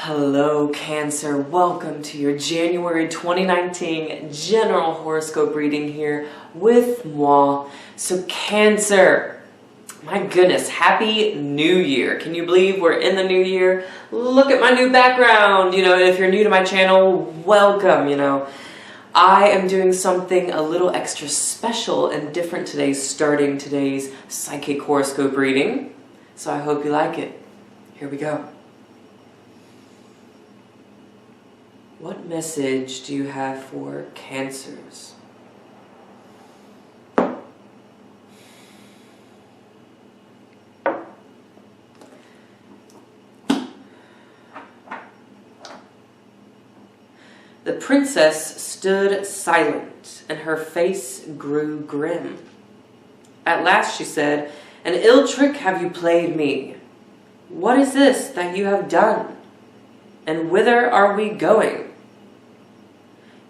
Hello Cancer, welcome to your January 2019 general horoscope reading here with moi. So Cancer, my goodness, happy new year. Can you believe we're in the new year? Look at my new background, and if you're new to my channel, welcome, I am doing something a little extra special and different today, starting today's psychic horoscope reading. So I hope you like it. Here we go. What message do you have for Cancers? The princess stood silent, and her face grew grim. At last she said, "An ill trick have you played me. What is this that you have done? And whither are we going?"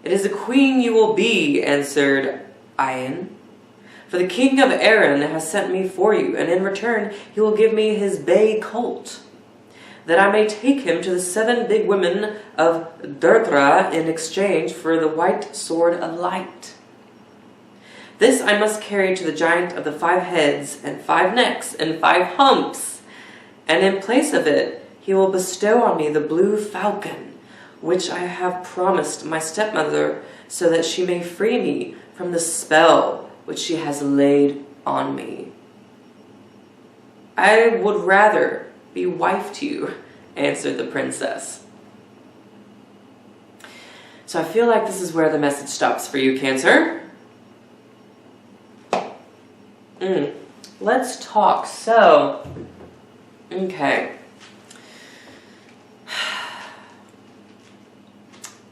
"It is a queen you will be," answered Ian. "For the king of Erin has sent me for you, and in return he will give me his bay colt, that I may take him to the 7 big women of Deirdre in exchange for the white sword of light. This I must carry to the giant of the 5 heads and 5 necks and 5 humps, and in place of it he will bestow on me the blue falcon, which I have promised my stepmother, so that she may free me from the spell which she has laid on me." "I would rather be wife to you," answered the princess. So I feel like this is where the message stops for you, Cancer. Let's talk. So, okay.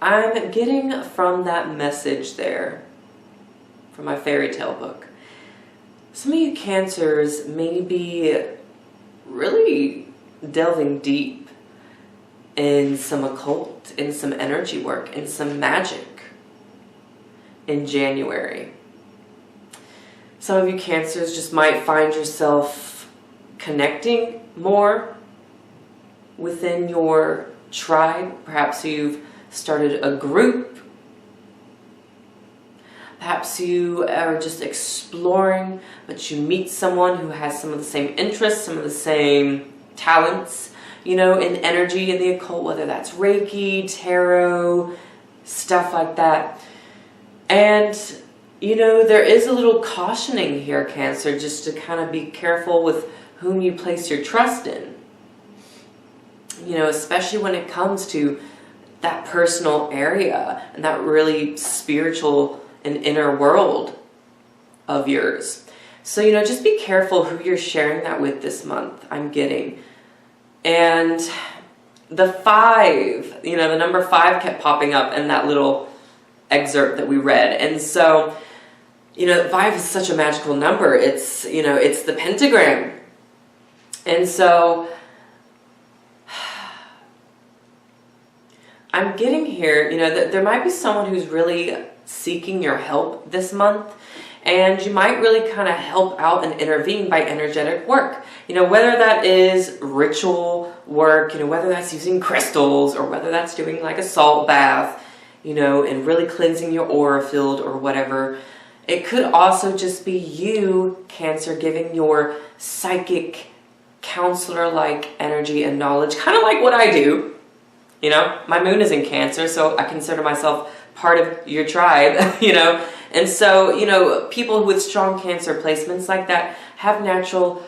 I'm getting from that message there, from my fairy tale book, some of you Cancers may be really delving deep in some occult, in some energy work, in some magic in January. Some of you Cancers just might find yourself connecting more within your tribe. Perhaps you've started a group. Perhaps you are just exploring, but you meet someone who has some of the same interests, some of the same talents, in energy, in the occult, whether that's Reiki, tarot, stuff like that. And, there is a little cautioning here, Cancer, just to kind of be careful with whom you place your trust in. Especially when it comes to that personal area and that really spiritual and inner world of yours. So, just be careful who you're sharing that with this month, I'm getting. And the 5, the number 5 kept popping up in that little excerpt that we read. And so, 5 is such a magical number. It's, it's the pentagram. And so I'm getting here, that there might be someone who's really seeking your help this month, and you might really kind of help out and intervene by energetic work. Whether that is ritual work, whether that's using crystals, or whether that's doing like a salt bath, and really cleansing your aura field or whatever. It could also just be you, Cancer, giving your psychic counselor-like energy and knowledge, kind of like what I do. My moon is in Cancer, so I consider myself part of your tribe, And so, people with strong Cancer placements like that have natural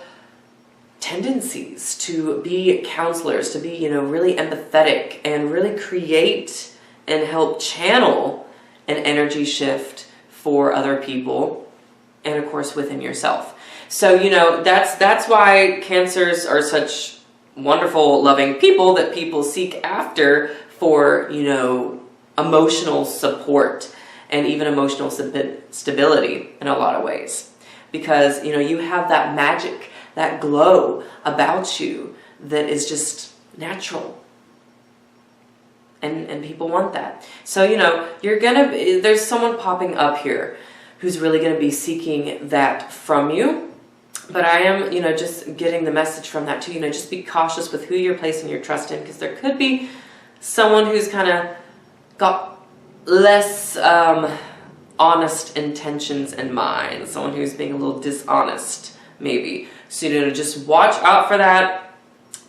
tendencies to be counselors, to be, really empathetic and really create and help channel an energy shift for other people and, of course, within yourself. So, that's why Cancers are such wonderful, loving people that people seek after for, emotional support and even emotional stability in a lot of ways. Because, you have that magic, that glow about you that is just natural. And people want that. So, there's someone popping up here who's really going to be seeking that from you. But I am, just getting the message from that too. Just be cautious with who you're placing your trust in, because there could be someone who's kind of got less honest intentions in mind. Someone who's being a little dishonest, maybe. So, just watch out for that.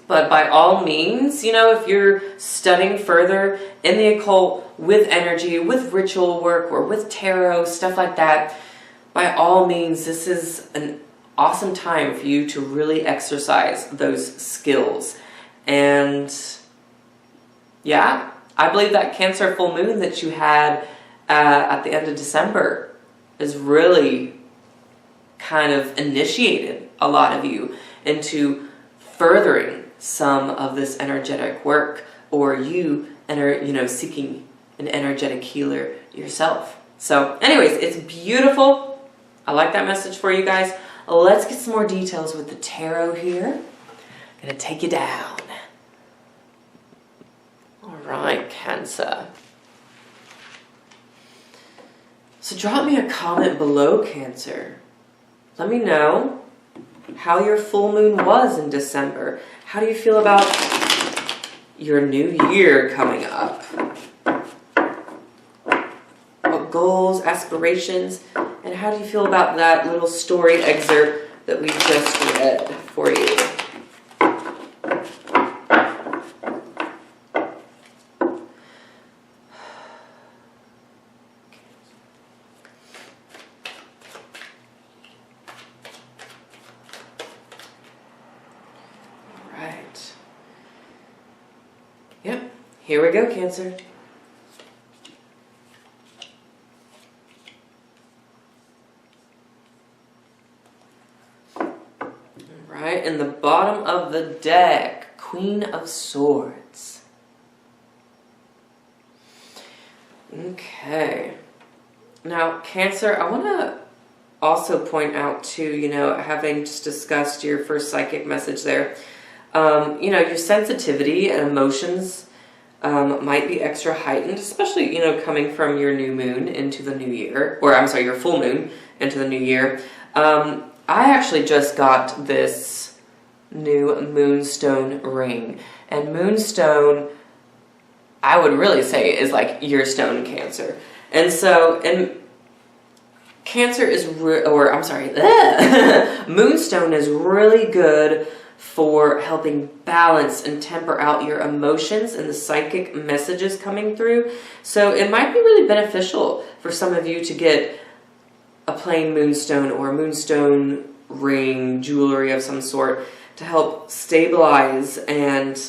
But by all means, if you're studying further in the occult with energy, with ritual work, or with tarot, stuff like that, by all means, this is an awesome time for you to really exercise those skills. And yeah, I believe that Cancer full moon that you had at the end of December is really kind of initiated a lot of you into furthering some of this energetic work, or you seeking an energetic healer yourself. So anyways, it's beautiful. I like that message for you guys. Let's get some more details with the tarot here. I'm gonna take you down. All right, Cancer. So drop me a comment below, Cancer. Let me know how your full moon was in December. How do you feel about your new year coming up? What goals, aspirations, and how do you feel about that little story excerpt that we just read for you? Right. Yep, here we go, Cancer. Right, in the bottom of the deck, Queen of Swords. Okay. Now, Cancer, I want to also point out too, having just discussed your first psychic message there, your sensitivity and emotions might be extra heightened, especially, coming from your new moon into the new year, or I'm sorry, your full moon into the new year. I actually just got this new moonstone ring, and moonstone, I would really say, is like your stone, Cancer. And so, Cancer is, moonstone is really good for helping balance and temper out your emotions and the psychic messages coming through. So it might be really beneficial for some of you to get a plain moonstone or a moonstone ring, jewelry of some sort, to help stabilize and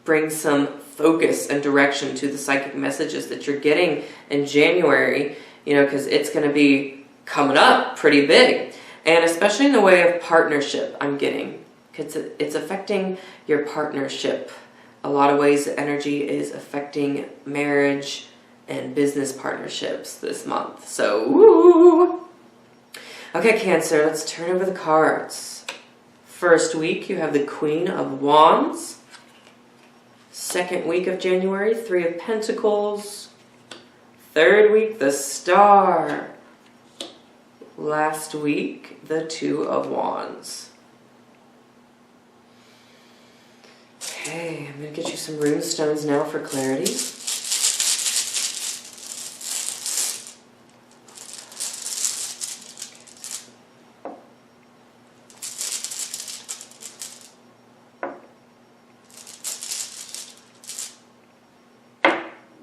bring some focus and direction to the psychic messages that you're getting in January, because it's going to be coming up pretty big. And especially in the way of partnership, I'm getting. It's affecting your partnership. A lot of ways the energy is affecting marriage and business partnerships this month. So, woo! Okay, Cancer, let's turn over the cards. First week, you have the Queen of Wands. Second week of January, Three of Pentacles. Third week, the Star. Last week, the Two of Wands. Okay, I'm going to get you some rune stones now for clarity.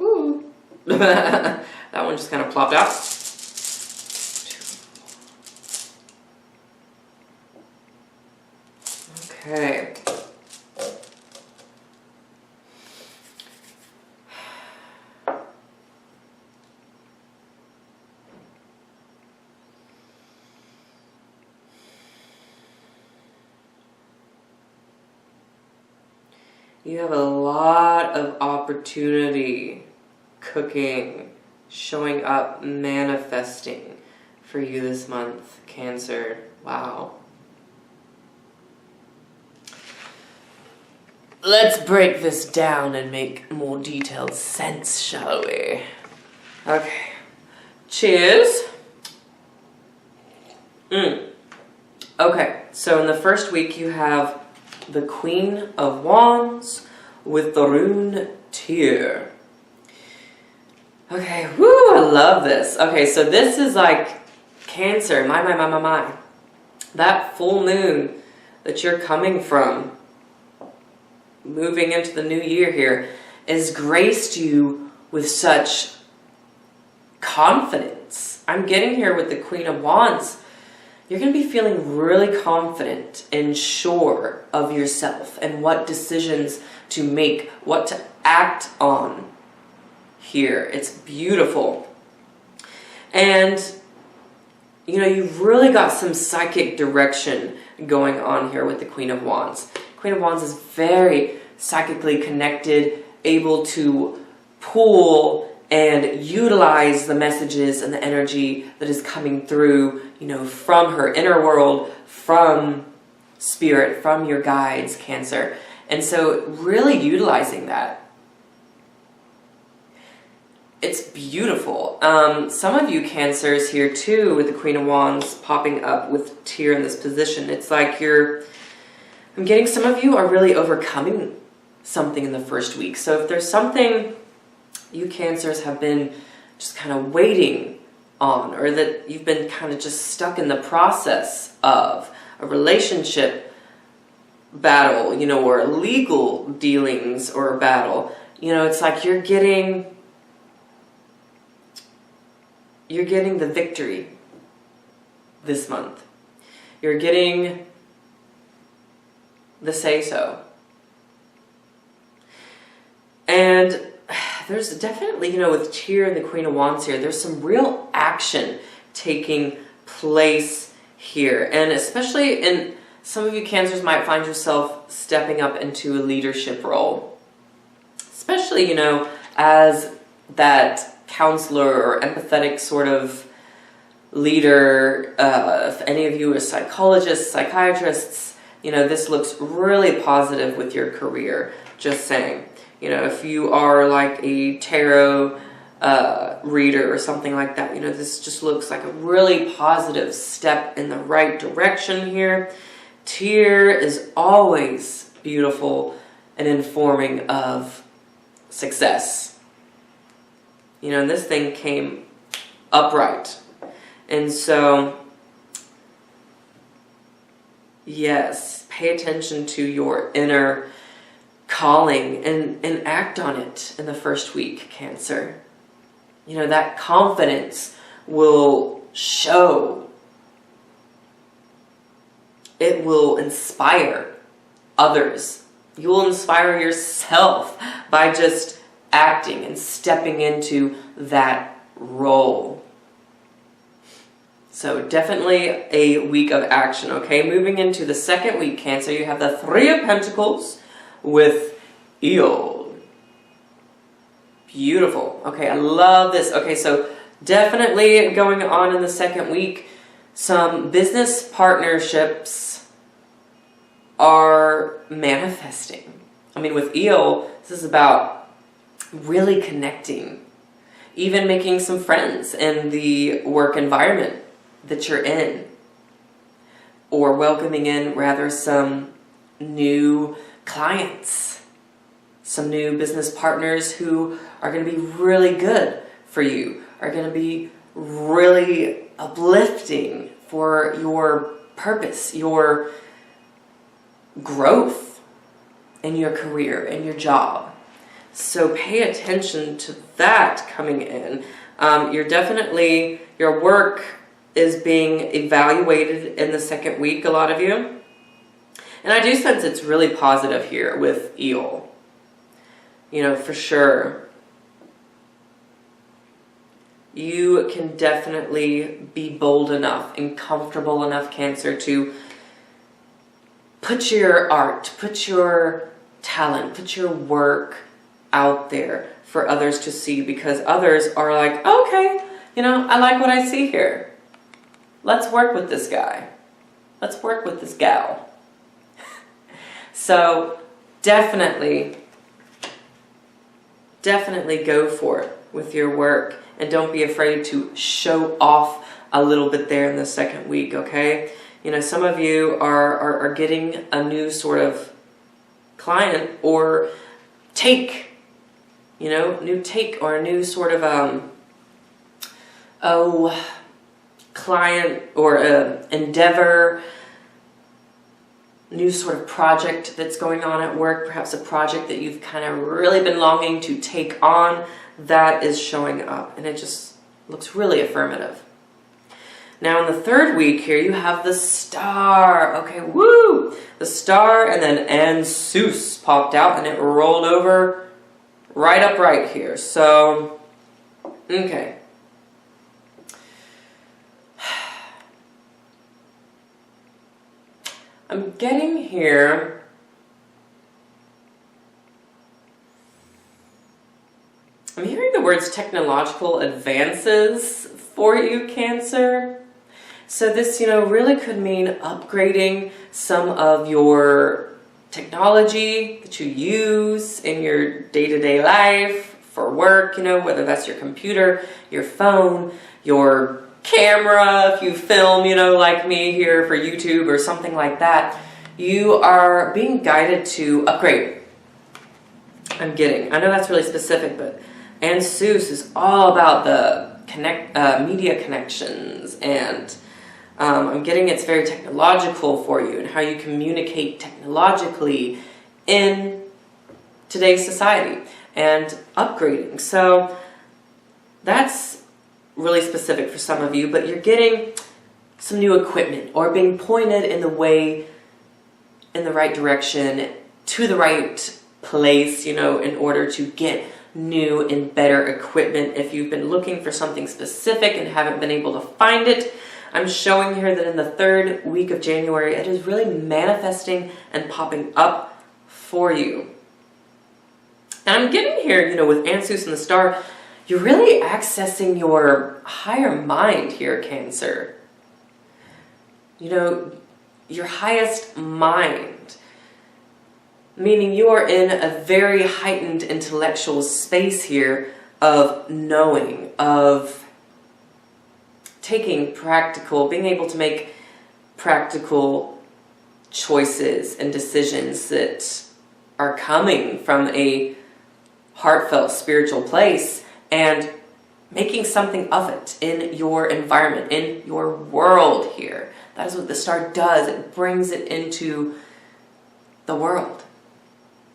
Ooh. That one just kind of plopped out. Okay. You have a lot of opportunity cooking, showing up, manifesting for you this month, Cancer. Wow. Let's break this down and make more detailed sense, shall we? Okay. Cheers. Okay, so in the first week you have the Queen of Wands with the rune Tyr. Okay, whoo, I love this. Okay, so this is like Cancer, my. That full moon that you're coming from, moving into the new year here, has graced you with such confidence. I'm getting here with the Queen of Wands. You're going to be feeling really confident and sure of yourself and what decisions to make, what to act on here. It's beautiful. And, you know, you've really got some psychic direction going on here with the Queen of Wands. Queen of Wands is very psychically connected, able to pull and utilize the messages and the energy that is coming through, you know, from her inner world, from spirit, from your guides, Cancer. And so really utilizing that. It's beautiful. Some of you Cancers here too, with the Queen of Wands popping up with Tyr in this position. It's like I'm getting some of you are really overcoming something in the first week. So if there's something you Cancers have been just kind of waiting on, or that you've been kind of just stuck in the process of a relationship battle, you know, or legal dealings or a battle, you know, it's like you're getting the victory this month. You're getting the say-so. And there's definitely, you know, with Tyr and the Queen of Wands here, there's some real action taking place here. And especially in some of you Cancers might find yourself stepping up into a leadership role. Especially, you know, as that counselor or empathetic sort of leader. If any of you are psychologists, psychiatrists, you know, this looks really positive with your career, just saying. You know, if you are like a tarot reader or something like that, you know, this just looks like a really positive step in the right direction here. Tyr is always beautiful and informing of success. You know, and this thing came upright. And so, yes, pay attention to your inner calling and act on it in the first week, Cancer. You know, that confidence will show. It will inspire others. You will inspire yourself by just acting and stepping into that role. So definitely a week of action, okay? Moving into the second week, Cancer, you have the Three of Pentacles with Io. Beautiful. Okay, I love this. Okay, so definitely going on in the second week, some business partnerships are manifesting. I mean, with Io, this is about really connecting, even making some friends in the work environment that you're in, or welcoming in rather some new clients, some new business partners who are going to be really good for you, are going to be really uplifting for your purpose, your growth in your career, in your job. So pay attention to that coming in. Your work is being evaluated in the second week, a lot of you. And I do sense it's really positive here with Io. You know, for sure. You can definitely be bold enough and comfortable enough, Cancer, to put your art, put your talent, put your work out there for others to see, because others are like, okay, you know, I like what I see here. Let's work with this guy. Let's work with this gal. So definitely go for it with your work, and don't be afraid to show off a little bit there in the second week, okay? You know, some of you are getting a new sort of client or take, you know, new take or a new sort of, client or endeavor, new sort of project that's going on at work, perhaps a project that you've kind of really been longing to take on, that is showing up, and it just looks really affirmative. Now in the third week here, you have the star. Okay, woo! The star, and then and Seuss popped out, and it rolled over right upright here. So, okay. I'm getting here. I'm hearing the words technological advances for you, Cancer. So this, you know, really could mean upgrading some of your technology that you use in your day-to-day life for work, you know, whether that's your computer, your phone, your camera, if you film, you know, like me here for YouTube or something like that. You are being guided to upgrade. I know that's really specific, but and Seuss is all about the media connections, and I'm getting it's very technological for you and how you communicate technologically in today's society and upgrading. So that's really specific for some of you, but you're getting some new equipment or being pointed in the right direction, to the right place, you know, in order to get new and better equipment. If you've been looking for something specific and haven't been able to find it, I'm showing here that in the third week of January, it is really manifesting and popping up for you. And I'm getting here, you know, with Ansuz and the star, you're really accessing your higher mind here, Cancer. You know, your highest mind. Meaning you are in a very heightened intellectual space here of knowing, of taking practical, being able to make practical choices and decisions that are coming from a heartfelt spiritual place and making something of it in your environment, in your world here. That is what the star does. It brings it into the world,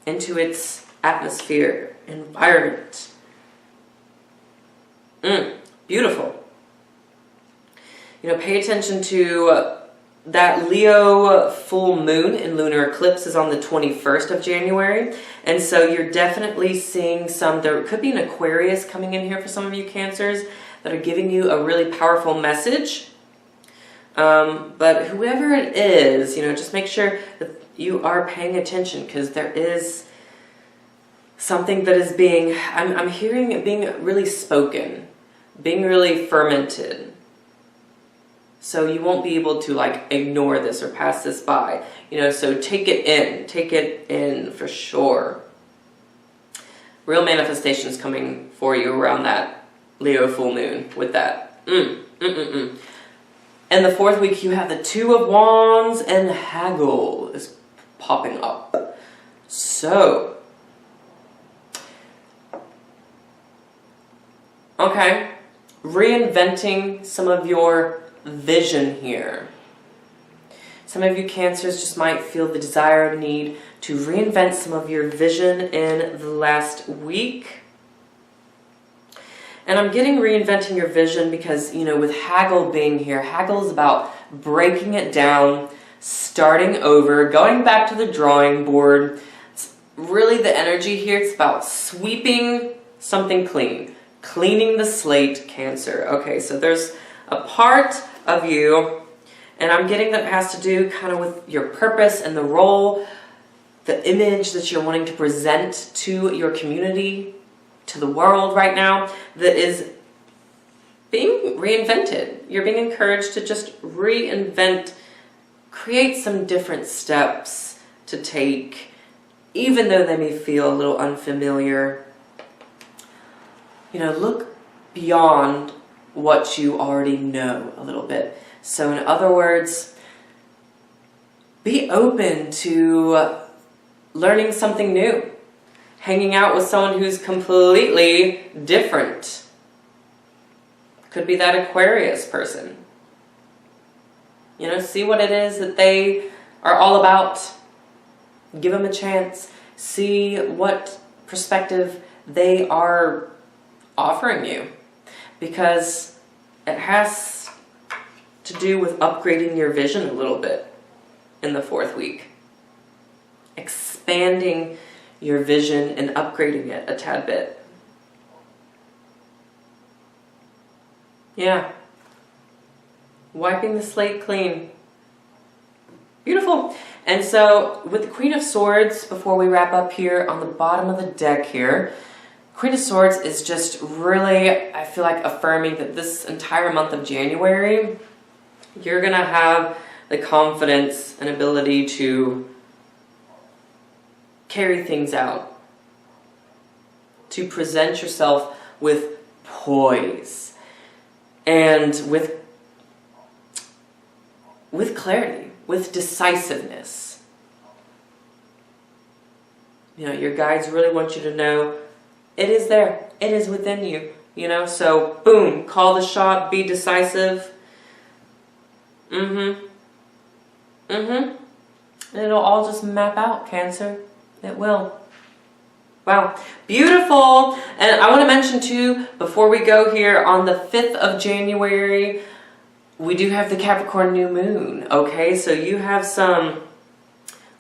into its atmosphere, environment. Beautiful. You know, pay attention to that Leo full moon and lunar eclipse is on the 21st of January. And so you're definitely seeing there could be an Aquarius coming in here for some of you Cancers that are giving you a really powerful message. But whoever it is, you know, just make sure that you are paying attention, because there is something that is I'm hearing it being really spoken, being really fermented. So you won't be able to like ignore this or pass this by, you know, so take it in for sure. Real manifestations coming for you around that Leo full moon with that. And the fourth week you have the Two of Wands and Haggle is popping up. So, okay, reinventing some of your vision here. Some of you Cancers just might feel the desire and need to reinvent some of your vision in the last week. And I'm getting reinventing your vision because, you know, with Haggle being here, Haggle is about breaking it down, starting over, going back to the drawing board. It's really the energy here. It's about sweeping something clean, cleaning the slate, Cancer. Okay, so there's a part of you, and I'm getting that has to do kind of with your purpose and the role, the image that you're wanting to present to your community, to the world right now, that is being reinvented. You're being encouraged to just reinvent, create some different steps to take, even though they may feel a little unfamiliar. You know, look beyond what you already know a little bit. So in other words, be open to learning something new, hanging out with someone who's completely different. Could be that Aquarius person. You know, see what it is that they are all about. Give them a chance. See what perspective they are offering you. Because it has to do with upgrading your vision a little bit in the 4th week. Expanding your vision and upgrading it a tad bit. Yeah. Wiping the slate clean. Beautiful. And so with the Queen of Swords, before we wrap up here on the bottom of the deck here, Queen of Swords is just really, I feel like, affirming that this entire month of January, you're going to have the confidence and ability to carry things out, to present yourself with poise and with clarity, with decisiveness. You know, your guides really want you to know it is there. It is within you. You know, so boom, call the shot, be decisive. And it'll all just map out, Cancer. It will. Wow, beautiful. And I want to mention too, before we go here, on the 5th of January, we do have the Capricorn new moon, okay? So you have some,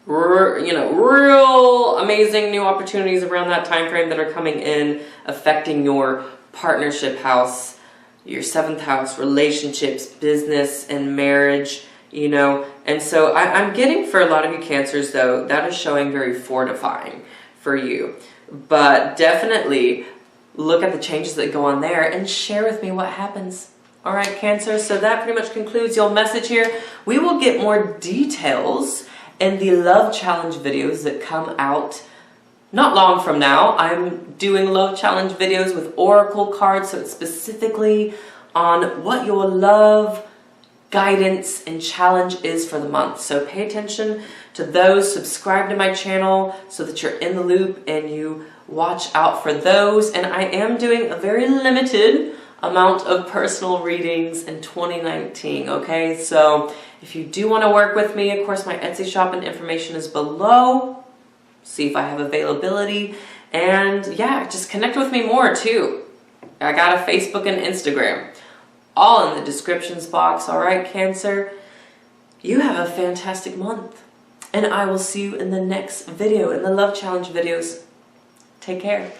real amazing new opportunities around that time frame that are coming in, affecting your partnership house, your 7th house, relationships, business, and marriage, you know. And so I'm getting, for a lot of you Cancers, though, that is showing very fortifying for you. But definitely look at the changes that go on there and share with me what happens. All right, Cancer, so that pretty much concludes your message here. We will get more details in the Love Challenge videos that come out not long from now. I'm doing Love Challenge videos with Oracle cards, so it's specifically on what your love guidance and challenge is for the month. So pay attention to those. Subscribe to my channel so that you're in the loop and you watch out for those. And I am doing a very limited amount of personal readings in 2019, okay? So if you do want to work with me, of course, my Etsy shop and information is below. See if I have availability. And yeah, just connect with me more too. I got a Facebook and Instagram, all in the descriptions box. All right, Cancer, you have a fantastic month. And I will see you in the next video, in the Love Challenge videos. Take care.